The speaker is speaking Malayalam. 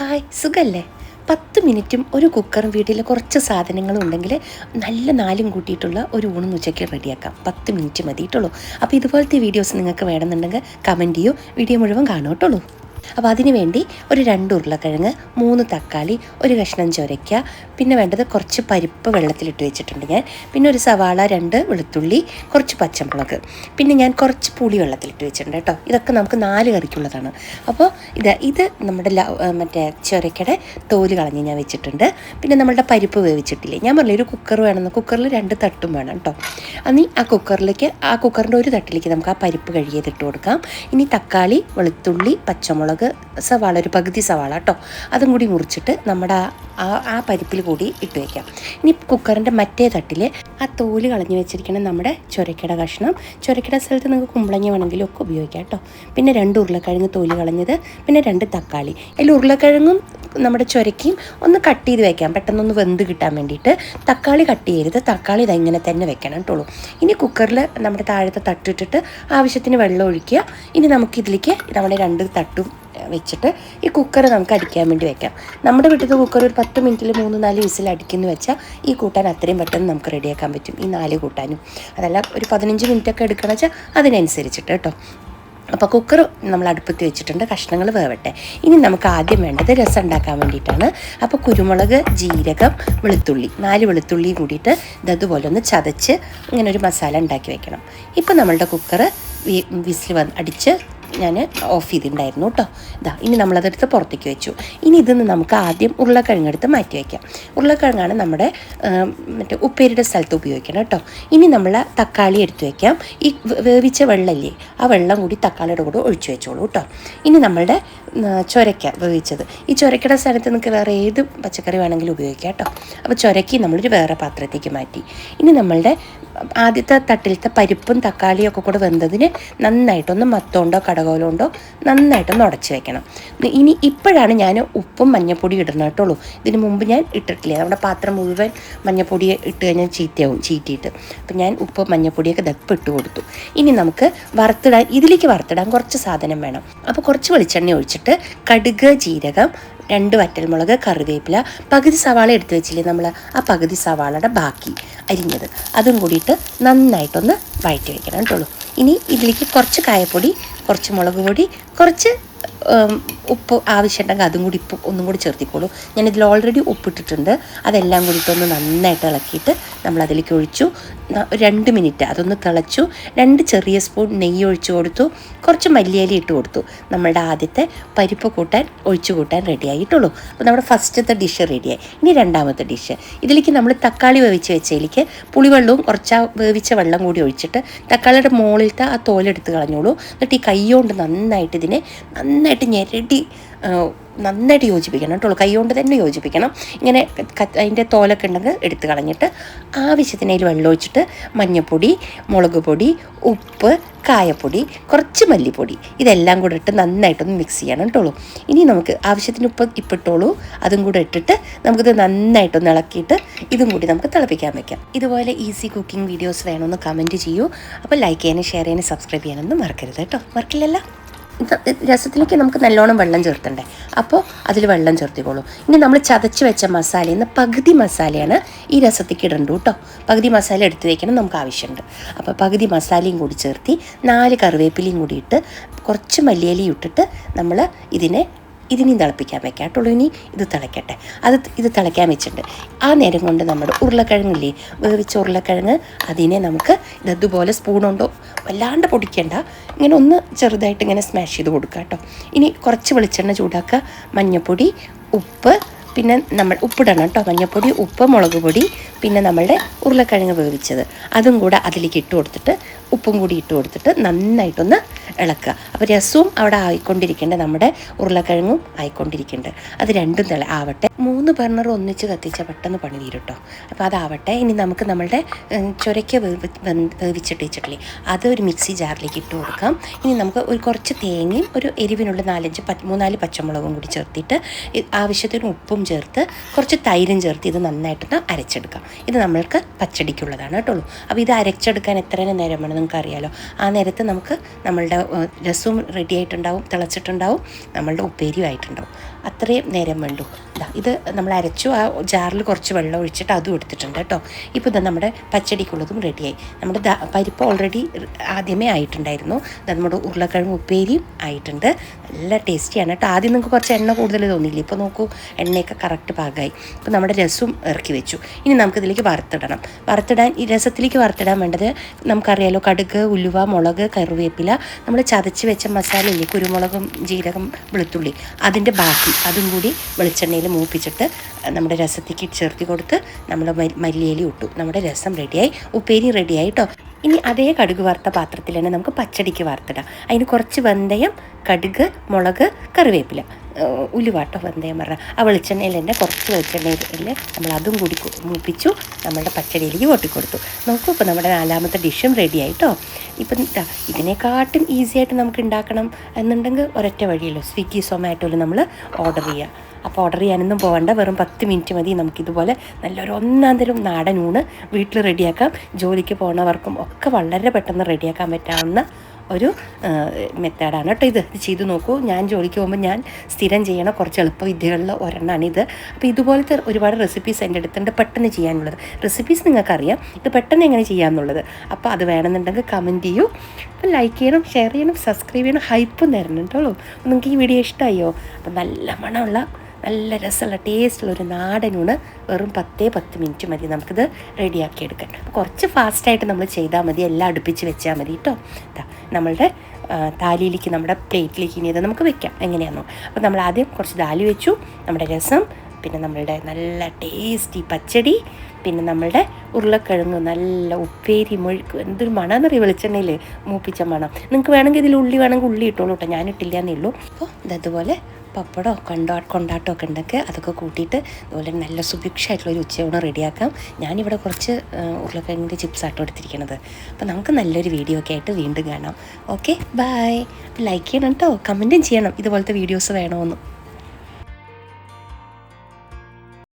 ഹായ്, സുഖല്ലേ? 10 മിനിറ്റും ഒരു കുക്കറും വീട്ടിൽ കുറച്ച് സാധനങ്ങളും ഉണ്ടെങ്കിൽ നല്ല നാലും കൂട്ടിയിട്ടുള്ള ഒരു ഊണും ഉച്ചയ്ക്ക് റെഡിയാക്കാം. 10 മിനിറ്റ് മതിയിട്ടുള്ളൂ. അപ്പോൾ ഇതുപോലത്തെ വീഡിയോസ് നിങ്ങൾക്ക് വേണമെന്നുണ്ടെങ്കിൽ കമൻറ്റ് ചെയ്യൂ, വീഡിയോ മുഴുവൻ കാണുകയുള്ളൂ. അപ്പോൾ അതിന് വേണ്ടി ഒരു 2 ഉരുളക്കിഴങ്ങ്, 3 തക്കാളി, ഒരു കഷ്ണം ചൊരയ്ക്ക, പിന്നെ വേണ്ടത് കുറച്ച് പരിപ്പ് വെള്ളത്തിലിട്ട് വെച്ചിട്ടുണ്ട് ഞാൻ, പിന്നെ ഒരു സവാള, 2 വെളുത്തുള്ളി, കുറച്ച് പച്ചമുളക്, പിന്നെ ഞാൻ കുറച്ച് പുളി വെള്ളത്തിലിട്ട് വെച്ചിട്ടുണ്ട് കേട്ടോ. ഇതൊക്കെ നമുക്ക് 4 കറിക്കുള്ളതാണ്. അപ്പോൾ ഇത് നമ്മുടെ മറ്റേ ചൊരയ്ക്കയുടെ തോല് കളഞ്ഞ് ഞാൻ വെച്ചിട്ടുണ്ട്. പിന്നെ നമ്മളുടെ പരിപ്പ് വേവിച്ചിട്ടില്ലേ, ഞാൻ പറഞ്ഞില്ലേ ഒരു കുക്കർ വേണമെന്ന്, കുക്കറിൽ 2 തട്ടും വേണം കേട്ടോ. അന്ന് ആ കുക്കറിൻ്റെ ഒരു തട്ടിലേക്ക് നമുക്ക് ആ പരിപ്പ് കഴുകിയതിട്ട് കൊടുക്കാം. ഇനി തക്കാളി, വെളുത്തുള്ളി, പച്ചമുളക്, സവാള, ഒരു പകുതി സവാള കേട്ടോ, അതും കൂടി മുറിച്ചിട്ട് നമ്മുടെ ആ പരിപ്പിൽ കൂടി ഇട്ട് വയ്ക്കാം. ഇനി കുക്കറിൻ്റെ മറ്റേ തട്ടിൽ ആ തോല് കളഞ്ഞ് വെച്ചിരിക്കണം നമ്മുടെ ചൊരക്കയുടെ കഷ്ണം. ചൊരക്കയുടെ സ്ഥലത്ത് നിങ്ങൾക്ക് കുമ്പളങ്ങ വേണമെങ്കിലും ഒക്കെ ഉപയോഗിക്കാം കേട്ടോ. പിന്നെ 2 ഉരുളക്കിഴങ്ങ് തോല് കളഞ്ഞത്, പിന്നെ 2 തക്കാളി. അതിൽ ഉരുളക്കിഴങ്ങും നമ്മുടെ ചൊരക്കയും ഒന്ന് കട്ട് ചെയ്ത് വെക്കാം, പെട്ടെന്നൊന്ന് വെന്ത് കിട്ടാൻ വേണ്ടിയിട്ട്. തക്കാളി കട്ട് ചെയ്യരുത്, തക്കാളി ഇങ്ങനെ തന്നെ വെക്കണം കേട്ടോ. ഇനി കുക്കറിൽ നമ്മുടെ താഴത്തെ തട്ടിട്ടിട്ട് ആവശ്യത്തിന് വെള്ളം ഒഴിക്കുക. ഇനി നമുക്കിതിലേക്ക് നമ്മുടെ 2 തട്ടും വെച്ചിട്ട് ഈ കുക്കർ നമുക്ക് അടിക്കാൻ വേണ്ടി വെക്കാം. നമ്മുടെ വീട്ടിലത്തെ കുക്കർ ഒരു 10 മിനിറ്റിൽ 3-4 വിസിൽ അടിക്കുന്നു വെച്ചാൽ ഈ കൂട്ടാൻ അത്രയും പെട്ടെന്ന് നമുക്ക് റെഡിയാക്കാൻ പറ്റും, ഈ 4 കൂട്ടാനും. അതല്ല ഒരു 15 മിനിറ്റൊക്കെ എടുക്കണം വെച്ചാൽ അതിനനുസരിച്ചിട്ട് കേട്ടോ. അപ്പോൾ കുക്കർ നമ്മൾ അടുപ്പത്ത് വെച്ചിട്ടുണ്ട്, കഷ്ണങ്ങൾ വേവട്ടെ. ഇനി നമുക്ക് ആദ്യം വേണ്ടത് രസം ഉണ്ടാക്കാൻ വേണ്ടിയിട്ടാണ്. അപ്പോൾ കുരുമുളക്, ജീരകം, വെളുത്തുള്ളി, 4 വെളുത്തുള്ളിയും കൂടിയിട്ട് ഇതുപോലെ ഒന്ന് ചതച്ച് ഇങ്ങനെ ഒരു മസാല ഉണ്ടാക്കി വെക്കണം. ഇപ്പോൾ നമ്മളുടെ കുക്കർ വിസിൽ അടിച്ച് ഞാൻ ഓഫ് ചെയ്തിട്ടുണ്ടായിരുന്നു കേട്ടോ. ഇനി നമ്മളതെടുത്ത് പുറത്തേക്ക് വെച്ചു. ഇനി ഇതിന്ന് നമുക്ക് ആദ്യം ഉരുളക്കിഴങ്ങെടുത്ത് മാറ്റി വയ്ക്കാം. ഉരുളക്കിഴങ്ങാണ് നമ്മുടെ മറ്റേ ഉപ്പേരിയുടെ സ്ഥലത്ത് ഉപയോഗിക്കണം കേട്ടോ. ഇനി നമ്മൾ തക്കാളി എടുത്ത് വയ്ക്കാം. ഈ വേവിച്ച വെള്ളമില്ലേ, ആ വെള്ളം കൂടി തക്കാളിയുടെ കൂടെ ഒഴിച്ചു വെച്ചോളൂ കേട്ടോ. ഇനി നമ്മളുടെ ചൊരയ്ക്ക വേവിച്ചത്, ഈ ചൊരക്കയുടെ സ്ഥലത്ത് നിങ്ങൾക്ക് വേറെ ഏത് പച്ചക്കറി വേണമെങ്കിലും ഉപയോഗിക്കാം കേട്ടോ. അപ്പോൾ ചൊരക്കി നമ്മളൊരു വേറെ പാത്രത്തേക്ക് മാറ്റി. ഇനി നമ്മളുടെ ആദ്യത്തെ തട്ടിലത്തെ പരിപ്പും തക്കാളിയും ഒക്കെ കൂടെ വെന്തതിന് നന്നായിട്ടൊന്ന് മത്തോണ്ടോ കടകോലോണ്ടോ നന്നായിട്ടൊന്ന് ഉടച്ച് വെക്കണം. ഇനി ഇപ്പോഴാണ് ഞാൻ ഉപ്പും മഞ്ഞപ്പൊടി ഇടുന്നത് കേട്ടുള്ളൂ. ഇതിന് മുമ്പ് ഞാൻ ഇട്ടിട്ടില്ല, നമ്മുടെ പാത്രം മുഴുവൻ മഞ്ഞപ്പൊടി ഇട്ട് കഴിഞ്ഞാൽ ചീറ്റിയിട്ട്. അപ്പം ഞാൻ ഉപ്പ് മഞ്ഞപ്പൊടിയൊക്കെ ഇട്ട് കൊടുത്തു. ഇനി നമുക്ക് ഇതിലേക്ക് വറുത്തിടാൻ കുറച്ച് സാധനം വേണം. അപ്പോൾ കുറച്ച് വെളിച്ചെണ്ണ ഒഴിച്ചിട്ട് കടുക്, ജീരകം, 2 വറ്റൽമുളക്, കറിവേപ്പില, പകുതി സവാള എടുത്ത് വെച്ചില്ലേ നമ്മൾ, ആ പകുതി സവാളയുടെ ബാക്കി അരിഞ്ഞത് അതും കൂടിയിട്ട് നന്നായിട്ടൊന്ന് വഴറ്റി വയ്ക്കണം കേട്ടുള്ളൂ. ഇനി ഇതിലേക്ക് കുറച്ച് കായപ്പൊടി, കുറച്ച് മുളക് പൊടി, കുറച്ച് ഉപ്പ് ആവശ്യമുണ്ടെങ്കിൽ അതും കൂടി ഒന്നും കൂടി ചേർത്തിക്കോളൂ. ഞാനിതിൽ ഓൾറെഡി ഉപ്പിട്ടിട്ടുണ്ട്. അതെല്ലാം കൂടിയിട്ടൊന്ന് നന്നായിട്ട് ഇളക്കിയിട്ട് നമ്മളതിലേക്ക് ഒഴിച്ചു. 2 മിനിറ്റ് അതൊന്ന് തിളച്ചു. 2 ചെറിയ സ്പൂൺ നെയ്യ് ഒഴിച്ചു കൊടുത്തു. കുറച്ച് മല്ലിയില ഇട്ട് കൊടുത്തു. നമ്മളുടെ ആദ്യത്തെ പരിപ്പ് ഒഴിച്ചു കൂട്ടാൻ റെഡിയായിട്ടുള്ളൂ. അപ്പോൾ നമ്മുടെ ഫസ്റ്റത്തെ ഡിഷ് റെഡിയായി. ഇനി രണ്ടാമത്തെ ഡിഷ്, ഇതിലേക്ക് നമ്മൾ തക്കാളി വേവിച്ച് വെച്ചതിലേക്ക് പുളിവെള്ളവും കുറച്ച് വേവിച്ച വെള്ളം കൂടി ഒഴിച്ചിട്ട് തക്കാളിയുടെ മുകളിലത്തെ ആ തോലെടുത്ത് കളഞ്ഞോളൂ. എന്നിട്ട് ഈ കൈ കൊണ്ട് നന്നായിട്ട് ഞെരടി നന്നായിട്ട് യോജിപ്പിക്കണം കേട്ടോ. കൈ കൊണ്ട് തന്നെ യോജിപ്പിക്കണം. ഇങ്ങനെ അതിൻ്റെ തോലൊക്കെ ഉണ്ടെങ്കിൽ എടുത്ത് കളഞ്ഞിട്ട് ആവശ്യത്തിന് അതിൽ വെള്ളം ഒഴിച്ചിട്ട് മഞ്ഞൾപ്പൊടി, മുളക് പൊടി, ഉപ്പ്, കായപ്പൊടി, കുറച്ച് മല്ലിപ്പൊടി, ഇതെല്ലാം കൂടെ ഇട്ട് നന്നായിട്ടൊന്ന് മിക്സ് ചെയ്യണം കേട്ടോളൂ. ഇനി നമുക്ക് ആവശ്യത്തിന് ഉപ്പ് ഇപ്പിട്ടോളൂ. അതും കൂടെ ഇട്ടിട്ട് നമുക്കിത് നന്നായിട്ടൊന്ന് ഇളക്കിയിട്ട് ഇതും കൂടി നമുക്ക് തിളപ്പിക്കാൻ വയ്ക്കാം. ഇതുപോലെ ഈസി കുക്കിംഗ് വീഡിയോസ് വേണമെന്ന് കമൻറ്റ് ചെയ്യൂ. അപ്പോൾ ലൈക്ക് ചെയ്യാനും ഷെയർ ചെയ്യാനും സബ്സ്ക്രൈബ് ചെയ്യാനൊന്നും മറക്കരുത് കേട്ടോ. മറക്കില്ലല്ലോ. രസത്തിലേക്ക് നമുക്ക് നല്ലോണം വെള്ളം ചേർത്തണ്ടേ, അപ്പോൾ അതിൽ വെള്ളം ചേർത്തിക്കോളൂ. ഇനി നമ്മൾ ചതച്ച് വെച്ച മസാലയിൽ നിന്ന് പകുതി മസാലയാണ് ഈ രസത്തേക്ക് ഇടേണ്ടു കേട്ടോ. പകുതി മസാല എടുത്ത് വയ്ക്കണം, നമുക്ക് ആവശ്യമുണ്ട്. അപ്പോൾ പകുതി മസാലയും കൂടി ചേർത്തി 4 കറിവേപ്പിലയും കൂടി ഇട്ട് കുറച്ച് മല്ലിയിലയും ഇട്ടിട്ട് നമ്മൾ ഇതിനെയും തിളപ്പിക്കാൻ വെക്കാം കേട്ടുള്ളൂ. ഇനി ഇത് തിളയ്ക്കട്ടെ. ഇത് തിളയ്ക്കാൻ വെച്ചിട്ടുണ്ട്. ആ നേരം കൊണ്ട് നമ്മുടെ ഉരുളക്കിഴങ്ങില്ലേ, വേവിച്ച ഉരുളക്കിഴങ്ങ്, അതിനെ നമുക്ക് ഇതുപോലെ സ്പൂൺ കൊണ്ടോ വല്ലാണ്ട് പൊടിക്കേണ്ട, ഇങ്ങനെ ഒന്ന് ചെറുതായിട്ട് ഇങ്ങനെ സ്മാഷ് ചെയ്ത് കൊടുക്കുക കേട്ടോ. ഇനി കുറച്ച് വെളിച്ചെണ്ണ ചൂടാക്കുക, മഞ്ഞൾപ്പൊടി, ഉപ്പ്, പിന്നെ നമ്മൾ ഉപ്പിടണം കേട്ടോ. മഞ്ഞൾപ്പൊടി, ഉപ്പ്, മുളക് പൊടി, പിന്നെ നമ്മളുടെ ഉരുളക്കിഴങ്ങ് വേവിച്ചത് അതും കൂടെ അതിലേക്ക് ഇട്ട് കൊടുത്തിട്ട് ഉപ്പും കൂടി ഇട്ട് കൊടുത്തിട്ട് നന്നായിട്ടൊന്ന് ഇളക്കുക. അപ്പോൾ രസവും അവിടെ ആയിക്കൊണ്ടിരിക്കേണ്ടത്, നമ്മുടെ ഉരുളക്കിഴങ്ങും ആയിക്കൊണ്ടിരിക്കേണ്ടത്. അത് രണ്ടും ആവട്ടെ. 3 ബർണർ ഒന്നിച്ച് കത്തിച്ചാൽ പെട്ടെന്ന് പണി തീരും കേട്ടോ. അപ്പോൾ അതാവട്ടെ. ഇനി നമുക്ക് നമ്മളുടെ ചൊരയ്ക്ക വേവിച്ചിട്ട് വെച്ചിട്ടില്ലേ, അത് ഒരു മിക്സി ജാറിലേക്ക് ഇട്ട് കൊടുക്കാം. ഇനി നമുക്ക് കുറച്ച് തേങ്ങയും ഒരു എരിവിനുള്ള 3-4 പച്ചമുളകും കൂടി ചേർത്തിട്ട് ആവശ്യത്തിന് ഉപ്പും ചേർത്ത് കുറച്ച് തൈരും ചേർത്ത് ഇത് നന്നായിട്ടൊന്ന് അരച്ചെടുക്കാം. ഇത് നമ്മൾക്ക് പച്ചടിക്കുള്ളതാണ് കേട്ടോ. അപ്പോൾ ഇത് അരച്ചെടുക്കാൻ എത്ര നേരം വേണം നിങ്ങൾക്ക് അറിയാലോ. ആ നേരത്ത് നമുക്ക് നമ്മളുടെ രസവും റെഡി ആയിട്ടുണ്ടാവും, തിളച്ചിട്ടുണ്ടാവും, നമ്മളുടെ ഉപ്പേരിയും ആയിട്ടുണ്ടാവും. അത്രയും നേരം വേണ്ടു. ഇത് നമ്മൾ അരച്ചു, ആ ജാറിൽ കുറച്ച് വെള്ളം ഒഴിച്ചിട്ട് അതും എടുത്തിട്ടുണ്ട് കേട്ടോ. ഇപ്പോൾ ഇത് നമ്മുടെ പച്ചടിക്കുള്ളതും റെഡിയായി. നമ്മുടെ പരിപ്പ് ഓൾറെഡി ആദ്യമേ ആയിട്ടുണ്ടായിരുന്നു. നമ്മുടെ ഉരുളക്കിഴങ്ങ് ഉപ്പേരിയും ആയിട്ടുണ്ട്. നല്ല ടേസ്റ്റിയാണ് കേട്ടോ. ആദ്യം നിങ്ങൾക്ക് കുറച്ച് എണ്ണ കൂടുതൽ തോന്നിയില്ലേ? ഇപ്പോൾ നോക്കൂ, എണ്ണയൊക്കെ കറക്റ്റ് പാകമായി. ഇപ്പോൾ നമ്മുടെ രസവും ഇറക്കി വെച്ചു. ഇനി നമുക്കിതിലേക്ക് വറുത്തിടണം. ഈ രസത്തിലേക്ക് വറുത്തിടാൻ വേണ്ടത് നമുക്കറിയാലോ, കടുക്, ഉലുവ, മുളക്, കറിവേപ്പില, നമ്മൾ ചതച്ച് വെച്ച മസാലയില്ലേ, കുരുമുളകും ജീരകം, വെളുത്തുള്ളി, അതിൻ്റെ ബാക്കി അതും കൂടി വെളിച്ചെണ്ണയിൽ മൂപ്പിച്ചിട്ട് നമ്മുടെ രസത്തേക്ക് ചേർത്തി കൊടുത്ത് നമ്മൾ മല്ലിയില ഇട്ടു. നമ്മുടെ രസം റെഡിയായി, ഉപ്പേരി റെഡിയായി കേട്ടോ. ഇനി അതേ കടുക് വറുത്ത പാത്രത്തിൽ തന്നെ നമുക്ക് പച്ചടിക്ക് വറുത്തിടാം. അതിന് കുറച്ച് വെന്തയം, കടുക്, മുളക്, കറിവേപ്പില, ഉലുവാട്ടോ വെന്തയം പറഞ്ഞാൽ ആ വെളിച്ചെണ്ണയിൽ തന്നെ കുറച്ച് വെളിച്ചെണ്ണയിൽ നമ്മൾ അതും കൂടി മൂപ്പിച്ചു നമ്മുടെ പച്ചടിയിലേക്ക് കൊട്ടിക്കൊടുത്തു. നോക്കൂ, ഇപ്പോൾ നമ്മുടെ 4ാമത്തെ ഡിഷും റെഡി ആയിട്ടോ. ഇപ്പം ഇതിനെക്കാട്ടും ഈസി ആയിട്ട് നമുക്ക് ഉണ്ടാക്കണം എന്നുണ്ടെങ്കിൽ ഒരൊറ്റ വഴിയല്ലോ, സ്വിഗ്ഗി, സൊമാറ്റോയിൽ നമ്മൾ ഓർഡർ ചെയ്യുക. അപ്പോൾ ഓർഡർ ചെയ്യാനൊന്നും പോകണ്ട, വെറും 10 മിനിറ്റ് മതി. നമുക്കിതുപോലെ നല്ലൊരു ഒന്നാന്തരം നാടൻ ഊണ് വീട്ടിൽ റെഡിയാക്കാം. ജോലിക്ക് പോകുന്നവർക്കും ഒക്കെ വളരെ പെട്ടെന്ന് റെഡിയാക്കാൻ പറ്റാവുന്ന ഒരു മെത്തേഡാണ് കേട്ടോ. ഇത് ചെയ്ത് നോക്കൂ. ഞാൻ ജോലിക്ക് പോകുമ്പോൾ ഞാൻ സ്ഥിരം ചെയ്യണ കുറച്ച് എളുപ്പ വിദ്യകളിൽ ഒരെണ്ണമാണിത്. അപ്പോൾ ഇതുപോലത്തെ ഒരുപാട് റെസിപ്പീസ് എൻ്റെ അടുത്തുണ്ട്, പെട്ടെന്ന് ചെയ്യാനുള്ളത് റെസിപ്പീസ് നിങ്ങൾക്കറിയാം. ഇത് പെട്ടെന്ന് എങ്ങനെ ചെയ്യാമെന്നുള്ളത്. അപ്പോൾ അത് വേണമെന്നുണ്ടെങ്കിൽ കമൻറ്റ് ചെയ്യൂ. അപ്പോൾ ലൈക്ക് ചെയ്യണം, ഷെയർ ചെയ്യണം, സബ്സ്ക്രൈബ് ചെയ്യണം, ഹൈപ്പും തരണം കേട്ടോ. നിങ്ങൾക്ക് ഈ വീഡിയോ ഇഷ്ടമായോ? അപ്പോൾ നല്ല മണമുള്ള, നല്ല രസമുള്ള, ടേസ്റ്റുള്ള ഒരു നാടൻ ഊണ് വെറും 10 മിനിറ്റ് മതി നമുക്കിത് റെഡിയാക്കി എടുക്കാൻ. കുറച്ച് ഫാസ്റ്റായിട്ട് നമ്മൾ ചെയ്താൽ മതി, എല്ലാം അടുപ്പിച്ച് വെച്ചാൽ മതി കേട്ടോ. നമ്മളുടെ താലിയിലേക്ക്, നമ്മുടെ പ്ലേറ്റിലേക്ക് ഇനി ഇത് നമുക്ക് വെക്കാം എങ്ങനെയാണെന്നോ. അപ്പോൾ നമ്മൾ ആദ്യം കുറച്ച് ദാലി വെച്ചു, നമ്മുടെ രസം, പിന്നെ നമ്മളുടെ നല്ല ടേസ്റ്റി പച്ചടി, പിന്നെ നമ്മളുടെ ഉരുളക്കിഴങ്ങ്, നല്ല ഉപ്പേരി, മുഴുക്ക്, എന്തൊരു മണമെന്നറിയാം, വെളിച്ചെണ്ണയിൽ മൂപ്പിച്ച മണം. നിങ്ങൾക്ക് വേണമെങ്കിൽ ഇതിൽ ഉള്ളി വേണമെങ്കിൽ ഉള്ളി ഇട്ടോളൂ കേട്ടോ, ഞാനിട്ടില്ല എന്നേ. അപ്പോൾ ഇതതുപോലെ പപ്പടമോ കൊണ്ടാട്ടമോ ഒക്കെ ഉണ്ടെങ്കിൽ അതൊക്കെ കൂട്ടിയിട്ട് അതുപോലെ നല്ല സുഭിക്ഷമായിട്ടുള്ളൊരു ഉച്ചയൂണ് റെഡിയാക്കാം. ഞാനിവിടെ കുറച്ച് ഉരുളക്കിഴങ്ങിൻ്റെ ചിപ്സ് ആട്ടോ എടുത്തിരിക്കുന്നത്. അപ്പോൾ നമുക്ക് നല്ലൊരു വീഡിയോ ഒക്കെ ആയിട്ട് വീണ്ടും കാണാം. Okay, by. ലൈക്ക് ചെയ്യണം കേട്ടോ, കമൻറ്റും ചെയ്യണം ഇതുപോലത്തെ വീഡിയോസ് വേണമെന്ന്.